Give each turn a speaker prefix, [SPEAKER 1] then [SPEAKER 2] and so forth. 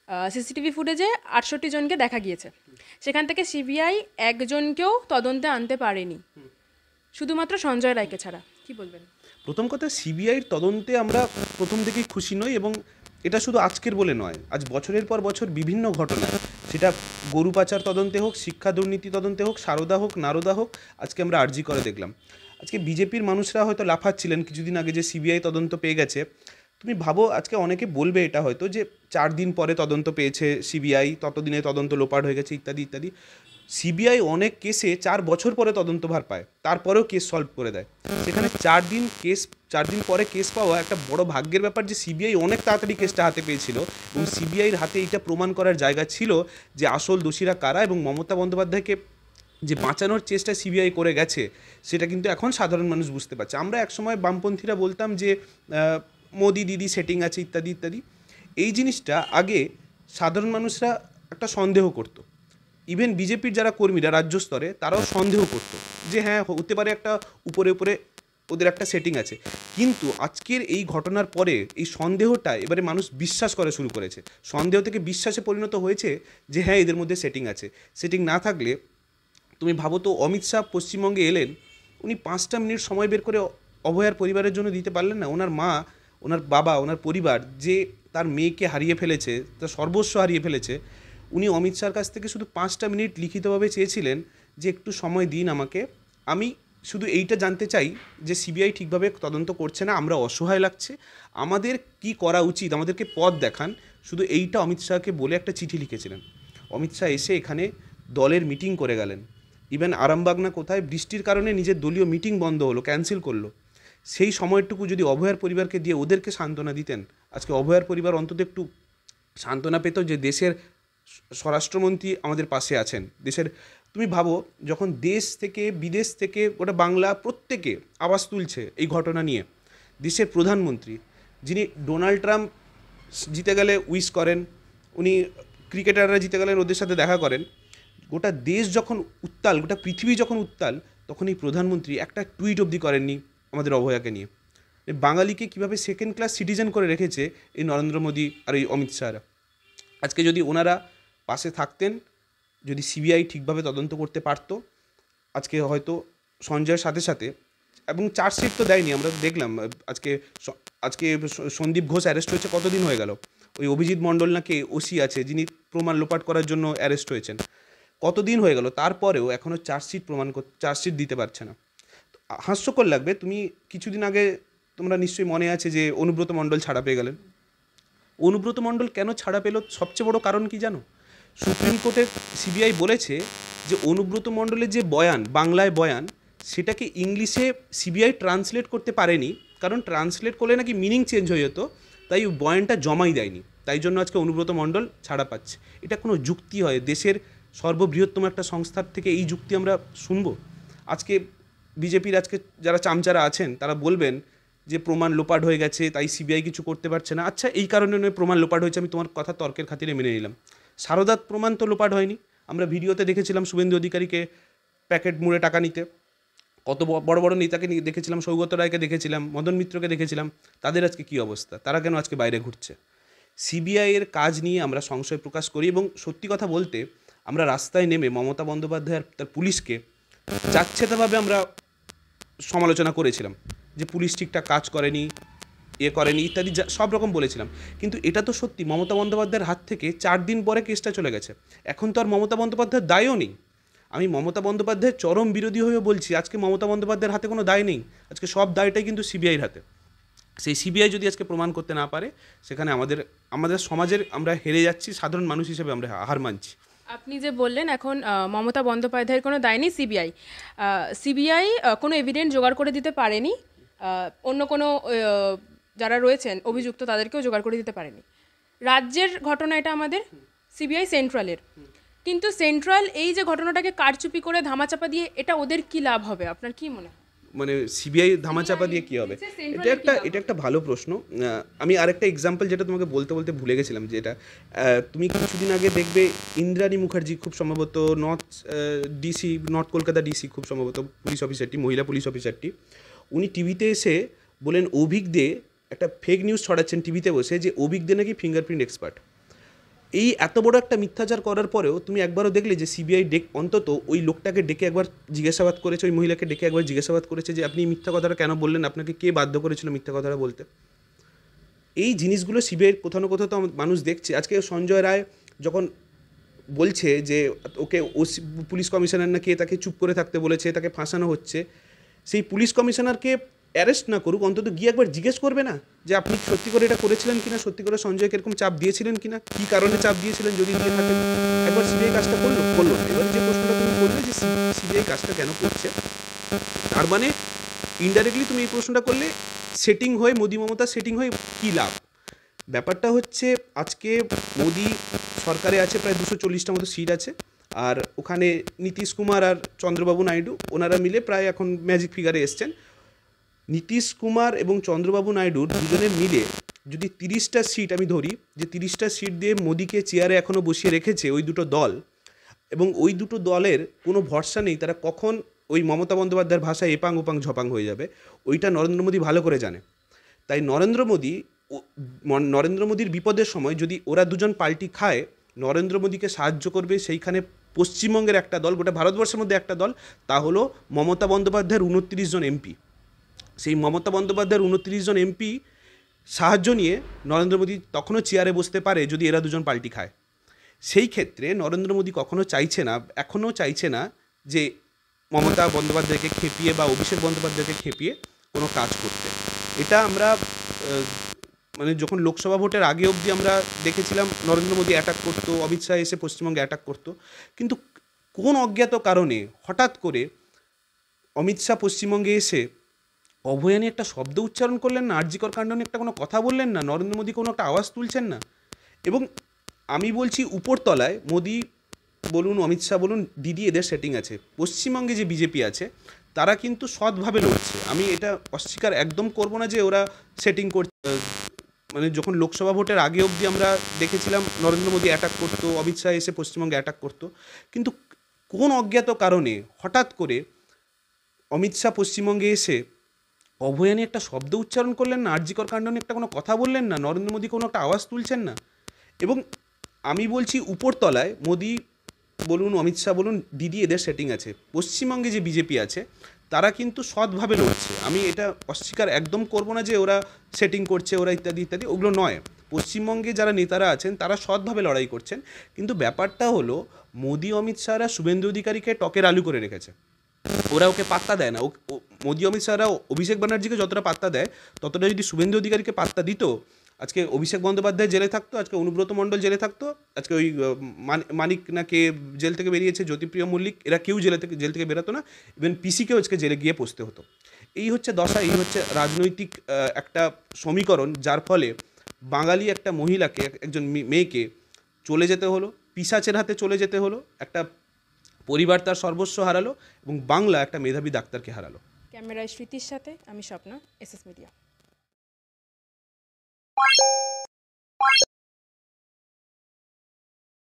[SPEAKER 1] CCTV ফুটেজে 68 জনকে দেখা গিয়েছে, সেখান থেকে সিবিআই একজনকেও তদন্তে আনতে পারেনি, শুধুমাত্র সঞ্জয় রায়কে ছাড়া। কি বলবেন?
[SPEAKER 2] প্রথম কথা, সিবিআইয়ের তদন্তে আমরা প্রথম থেকেই খুশি নই, এবং এটা শুধু আজকের বলে নয়, আজ বছরের পর বছর বিভিন্ন ঘটনা, সেটা গরু পাচার তদন্তে হোক, শিক্ষা দুর্নীতি তদন্তে হোক, সারদা হোক, নারদা হোক, আজকে আমরা আরজি করে দেখলাম। আজকে বিজেপির মানুষরা হয়তো লাফাচ্ছিলেন কিছুদিন আগে যে সিবিআই তদন্ত পেয়ে গেছে। তুমি ভাবো, আজকে অনেকে বলবে এটা হয়তো যে 4 দিন পরে তদন্ত পেয়েছে সিবিআই, ততদিনে তদন্ত লোপাট হয়ে গেছে, ইত্যাদি ইত্যাদি। সিবিআই অনেক কেসে 4 বছর পরে তদন্তভার পায়, তারপরেও কেস সলভ করে দেয়। সেখানে 4 দিন পরে কেস পাওয়া একটা বড় ভাগ্যের ব্যাপার, যে সিবিআই অনেক তাড়াতাড়ি কেসটা হাতে পেয়েছিল, এবং সিবিআইয়ের হাতে এইটা প্রমাণ করার জায়গা ছিল যে আসল দোষীরা কারা, এবং মমতা বন্দ্যোপাধ্যায়কে যে বাঁচানোর চেষ্টা সিবিআই করে গেছে, সেটা কিন্তু এখন সাধারণ মানুষ বুঝতে পারছে। আমরা একসময় বামপন্থীরা বলতাম যে মোদি দিদি সেটিং আছে, ইত্যাদি ইত্যাদি। এই জিনিসটা আগে সাধারণ মানুষরা একটা সন্দেহ করতো, ইভেন বিজেপির যারা কর্মীরা রাজ্য স্তরে তারাও সন্দেহ করতো যে হ্যাঁ, হতে পারে একটা উপরে উপরে ওদের একটা সেটিং আছে। কিন্তু আজকের এই ঘটনার পরে এই সন্দেহটা এবারে মানুষ বিশ্বাস করা শুরু করেছে, সন্দেহ থেকে বিশ্বাসে পরিণত হয়েছে যে হ্যাঁ, এদের মধ্যে সেটিং আছে। সেটিং না থাকলে তুমি ভাবো তো, অমিত শাহ পশ্চিমবঙ্গে এলেন, উনি 5টা মিনিট সময় বের করে অভয়ার পরিবারের জন্য দিতে পারলেন না? ওনার মা, ওনার বাবা, ওনার পরিবার যে তার মেয়েকে হারিয়ে ফেলেছে, তার সর্বস্ব হারিয়ে ফেলেছে, উনি অমিত শাহর কাছ থেকে শুধু 5টা মিনিট লিখিতভাবে চেয়েছিলেন যে একটু সময় দিন আমাকে, আমি শুধু এইটা জানতে চাই যে সিবিআই ঠিকভাবে তদন্ত করছে না, আমরা অসহায় লাগছে, আমাদের কি করা উচিত, আমাদেরকে পথ দেখান। শুধু এইটা অমিত শাহকে বলে একটা চিঠি লিখেছিলেন। অমিত শাহ এসে এখানে দলের মিটিং করে গেলেন। ইভেন আরামবাগ না কোথায় বৃষ্টির কারণে নিজের দলীয় মিটিং বন্ধ হলো, ক্যান্সেল করলো। সেই সময়টুকু যদি অভয়ার পরিবারকে দিয়ে ওদেরকে সান্ত্বনা দিতেন, আজকে অভয়ার পরিবার অন্তত একটু সান্ত্বনা পেত যে দেশের স্বরাষ্ট্রমন্ত্রী আমাদের পাশে আছেন। দেশের, তুমি ভাবো, যখন দেশ থেকে বিদেশ থেকে গোটা বাংলা প্রত্যেকে আওয়াজ তুলছে এই ঘটনা নিয়ে, দেশের প্রধানমন্ত্রী, যিনি ডোনাল্ড ট্রাম্প জিতে গেলে উইশ করেন, উনি ক্রিকেটাররা জিতে গেলেন ওদের সাথে দেখা করেন, গোটা দেশ যখন উত্তাল, গোটা পৃথিবী যখন উত্তাল, তখন এই প্রধানমন্ত্রী একটা টুইট অবধি করেননি আমাদের অভয়াকে নিয়ে। এই বাঙালিকে কীভাবে সেকেন্ড ক্লাস সিটিজেন করে রেখেছে এই নরেন্দ্র মোদী আর এই অমিত শাহরা। আজকে যদি ওনারা পাশে থাকতেন, যদি সিবিআই ঠিকভাবে তদন্ত করতে পারতো, আজকে হয়তো সঞ্জয়ের সাথে সাথে, এবং চার্জশিট তো দেয়নি, আমরা দেখলাম আজকে আজকে সন্দীপ ঘোষ অ্যারেস্ট হয়েছে, কতদিন হয়ে গেল? ওই অভিজিৎ মণ্ডল নাকি ওসি আছে, যিনি প্রমাণ লোপাট করার জন্য অ্যারেস্ট হয়েছেন, কতদিন হয়ে গেল, তারপরেও এখনও চার্জশিট দিতে পারছে না। হাস্যকর লাগবে, তুমি কিছুদিন আগে, তোমরা নিশ্চয়ই মনে আছে যে অনুব্রত মণ্ডল ছাড়া পেয়ে গেলেন। অনুব্রত মণ্ডল কেন ছাড়া পেল? সবচেয়ে বড় কারণ কি জানো? সুপ্রিম কোর্টের সিবিআই বলেছে যে অনুব্রত মণ্ডলের যে বয়ান, বাংলায় বয়ান, সেটাকে ইংলিশে সিবিআই ট্রান্সলেট করতে পারেনি, কারণ ট্রান্সলেট করলে নাকি মিনিং চেঞ্জ হয়ে যেত, তাই বয়ানটা জমাই দেয়নি। তাই জন্য আজকে অনুব্রত মণ্ডল ছাড়া পাচ্ছে। এটা কোনো যুক্তি হয়? দেশের সর্ববৃহত্তম একটা সংস্থার থেকে এই যুক্তি আমরা শুনবো? আজকে বিজেপির আজকে যারা চামচারা আছেন তারা বলবেন যে প্রমাণ লোপাট হয়ে গেছে, তাই সিবিআই কিছু করতে পারছে না। আচ্ছা, এই কারণে নয় প্রমাণ লোপাট হয়েছে, আমি তোমার কথা তর্কের খাতিরে মেনে নিলাম। সারদার প্রমাণ তো লোপাট হয়নি, আমরা ভিডিওতে দেখেছিলাম শুভেন্দু অধিকারীকে প্যাকেট মুড়ে টাকা নিতে, কত বড় বড় নেতাকে দেখেছিলাম, সৌগত রায়কে দেখেছিলাম, মদন মিত্রকে দেখেছিলাম, তাদের আজকে কী অবস্থা? তারা কেন আজকে বাইরে ঘুরছে? সিবিআইয়ের কাজ নিয়ে আমরা সংশয় প্রকাশ করি, এবং সত্যি কথা বলতে আমরা রাস্তায় নেমে মমতা বন্দ্যোপাধ্যায় আর তার পুলিশকে যাচ্ছেতাভাবে আমরা সমালোচনা করেছিলাম যে পুলিশ ঠিকঠাক কাজ করেনি, করেনি, ইত্যাদি সব রকম বলেছিলাম। কিন্তু এটা তো সত্যি, মমতা বন্দ্যোপাধ্যায়ের হাত থেকে 4 দিন পরে কেসটা চলে গেছে। এখন তো আর মমতা বন্দ্যোপাধ্যায়ের দায়ও নেই। আমি মমতা বন্দ্যোপাধ্যায়ের চরম বিরোধী হয়েও বলছি, আজকে মমতা বন্দ্যোপাধ্যায়ের হাতে কোনো দায় নেই, আজকে সব দায়টাই কিন্তু সিবিআইয়ের হাতে। সেই সিবিআই যদি আজকে প্রমাণ করতে না পারে, সেখানে আমাদের সমাজের আমরা হেরে যাচ্ছি, সাধারণ মানুষ হিসেবে আমরা হার মানছি।
[SPEAKER 1] আপনি যে বললেন এখন মমতা বন্দ্যোপাধ্যায়ের কোনো দায় নেই, সিবিআই কোনো এভিডেন্স জোগাড় করে দিতে পারেনি, অন্য কোনো যারা রয়েছেন অভিযুক্ত তাদেরকেও জোগাড় করে দিতে পারেনি। রাজ্যের ঘটনা এটা আমাদের, সিবিআই সেন্ট্রালের। কিন্তু সেন্ট্রাল এই যে ঘটনাটাকে কারচুপি করে ধামাচাপা দিয়ে, এটা ওদের কি লাভ হবে? আপনার কি মনে হয়?
[SPEAKER 2] মানে সিবিআই ধামাচাপা দিয়ে কী হবে? এটা একটা ভালো প্রশ্ন। আমি আরেকটা এক্সাম্পল যেটা তোমাকে বলতে বলতে ভুলে গেছিলাম, যে এটা তুমি কিছুদিন আগে দেখবে ইন্দ্রাণী মুখার্জি, খুব সম্ভবত নর্থ কলকাতা ডিসি, খুব সম্ভবত পুলিশ অফিসারটি, মহিলা পুলিশ অফিসারটি, উনি টিভিতে এসে বলেন অভিক দে একটা ফেক নিউজ ছড়াচ্ছেন টিভিতে বসে, যে অভিক দে নাকি ফিঙ্গারপ্রিন্ট এক্সপার্ট। এই এত বড় একটা মিথ্যাচার করার পরেও তুমি একবারও দেখলে যে সিবিআই অন্তত ওই লোকটাকে ডেকে একবার জিজ্ঞাসাবাদ করেছে, ওই মহিলাকে ডেকে একবার জিজ্ঞাসাবাদ করেছে যে আপনি মিথ্যা কথাটা কেন বললেন, আপনাকে কে বাধ্য করেছিল মিথ্যা কথাটা বলতে? এই জিনিসগুলো সিবিআইয়ের কোথাও না কোথাও তো মানুষ দেখছে। আজকে সঞ্জয় রায় যখন বলছে যে ওকে পুলিশ কমিশনার না কে তাকে চুপ করে থাকতে বলেছে, তাকে ফাঁসানো হচ্ছে, সেই পুলিশ কমিশনারকে অ্যারেস্ট না করুক, অন্তত গিয়ে একবার জিজ্ঞেস করবে না যে আপনি সত্যি করে এটা করেছিলেন কিনা, সত্যি করে সঞ্জয়কে এরকম চাপ দিয়েছিলেন কিনা, কী কারণে চাপ দিয়েছিলেন, যদি দিয়ে থাকেন। একবার সিবিআই কাজটা করলো না। এবার যে প্রশ্নটা তুমি করলে যে সিবিআই কাজটা কেন করছে, তার মানে ইনডাইরেক্টলি তুমি এই প্রশ্নটা করলে সেটিং হয়ে মোদি মমতা সেটিং হয়ে কী লাভ? ব্যাপারটা হচ্ছে আজকে মোদি সরকারে আছে প্রায় 240টা মতো সিট আছে, আর ওখানে নীতিশ কুমার আর চন্দ্রবাবু নাইডু ওনারা মিলে প্রায় এখন ম্যাজিক ফিগারে এসছেন। নীতিশ কুমার এবং চন্দ্রবাবু নাইডুর দুজনের মিলে যদি 30টা সিট আমি ধরি, যে 30টা সিট দিয়ে মোদিকে চেয়ারে এখনও বসিয়ে রেখেছে ওই দুটো দল, এবং ওই দুটো দলের কোনো ভরসা নেই তারা কখন ওই মমতা বন্দ্যোপাধ্যায়ের ভাষায় এপাং ওপাং ঝপাং হয়ে যাবে, ওইটা নরেন্দ্র মোদী ভালো করে জানে। তাই নরেন্দ্র মোদীর বিপদের সময় যদি ওরা দুজন পাল্টি খায়, নরেন্দ্র মোদীকে সাহায্য করবে সেইখানে পশ্চিমবঙ্গের একটা দল, গোটা ভারতবর্ষের মধ্যে একটা দল, তা হলো মমতা বন্দ্যোপাধ্যায়ের 29 জন এমপি। সেই মমতা বন্দ্যোপাধ্যায়ের 29 জন এমপি সাহায্য নিয়ে নরেন্দ্র মোদী তখনও চেয়ারে বসতে পারে যদি এরা দুজন পাল্টি খায়। সেই ক্ষেত্রে নরেন্দ্র মোদী এখনও চাইছে না যে মমতা বন্দ্যোপাধ্যায়কে খেপিয়ে বা অভিষেক বন্দ্যোপাধ্যায়কে খেপিয়ে কোনো কাজ করতে। এটা আমরা মানে যখন লোকসভা ভোটের আগে অবধি আমরা দেখেছিলাম নরেন্দ্র মোদী অ্যাটাক করতো, অমিত শাহ এসে পশ্চিমবঙ্গে অ্যাটাক করতো, কিন্তু কোন অজ্ঞাত কারণে হঠাৎ করে অমিত শাহ পশ্চিমবঙ্গে এসে অভয়া নিয়ে একটা শব্দ উচ্চারণ করলেন না, আরজিকর কাণ্ড নিয়ে একটা কোনো কথা বললেন না, নরেন্দ্র মোদী কোনো একটা আওয়াজ তুলছেন না। এবং আমি বলছি উপরতলায় মোদী বলুন, অমিত শাহ বলুন, দিদি এদের সেটিং আছে। পশ্চিমবঙ্গে যে বিজেপি আছে তারা কিন্তু সৎভাবে লড়ছে, আমি এটা অস্বীকার একদম করব না যে ওরা সেটিং করছে। মানে যখন লোকসভা ভোটের আগে অবধি আমরা দেখেছিলাম নরেন্দ্র মোদী অ্যাটাক করতো, অমিত শাহ এসে পশ্চিমবঙ্গে অ্যাটাক করতো, কিন্তু কোন অজ্ঞাত কারণে হঠাৎ করে অমিত শাহ পশ্চিমবঙ্গে এসে অভয়া নিয়ে একটা শব্দ উচ্চারণ করলেন না, আরজিকর কাণ্ড নিয়ে একটা কোনো কথা বললেন না, নরেন্দ্র মোদী কোনো একটা আওয়াজ তুলছেন না। এবং আমি বলছি উপরতলায় মোদী বলুন, অমিত শাহ বলুন, দিদি এদের সেটিং আছে। পশ্চিমবঙ্গে যে বিজেপি আছে তারা কিন্তু সৎভাবে লড়ছে, আমি এটা অস্বীকার একদম করব না যে ওরা সেটিং করছে, ওরা ইত্যাদি ইত্যাদি, ওগুলো নয়। পশ্চিমবঙ্গে যারা নেতারা আছেন তারা সৎভাবে লড়াই করছেন, কিন্তু ব্যাপারটা হলো মোদী অমিত শাহরা শুভেন্দু অধিকারীকে টকের আলু করে রেখেছে, ওরা ওকে পাত্তা দেয় না। মোদী অমিত শাহরা অভিষেক ব্যানার্জিকে যতটা পাত্তা দেয় ততটা যদি শুভেন্দু অধিকারীকে পাত্তা দিত, আজকে অভিষেক বন্দ্যোপাধ্যায় জেলে থাকতো, আজকে অনুব্রত মণ্ডল জেলে থাকতো, আজকে ওই মানিক না কে জেল থেকে বেরিয়েছে, জ্যোতিপ্রিয় মল্লিক, এরা কেউ জেল থেকে বেরোতো না, ইভেন পিসিকেও আজকে জেলে গিয়ে পৌঁছতে হতো। এই হচ্ছে দশা, এই হচ্ছে রাজনৈতিক একটা সমীকরণ, যার ফলে বাঙালি একটা মহিলাকে, একজন মেয়েকে চলে যেতে হলো, পিশাচের হাতে চলে যেতে হলো, একটা পরিবার তার সর্বস্ব হারালো, এবং বাংলা একটা মেধাবী ডাক্তারকে হারালো।
[SPEAKER 1] ক্যামেরায় স্মৃতির সাথে আমি স্বপ্না, এসএস মিডিয়া।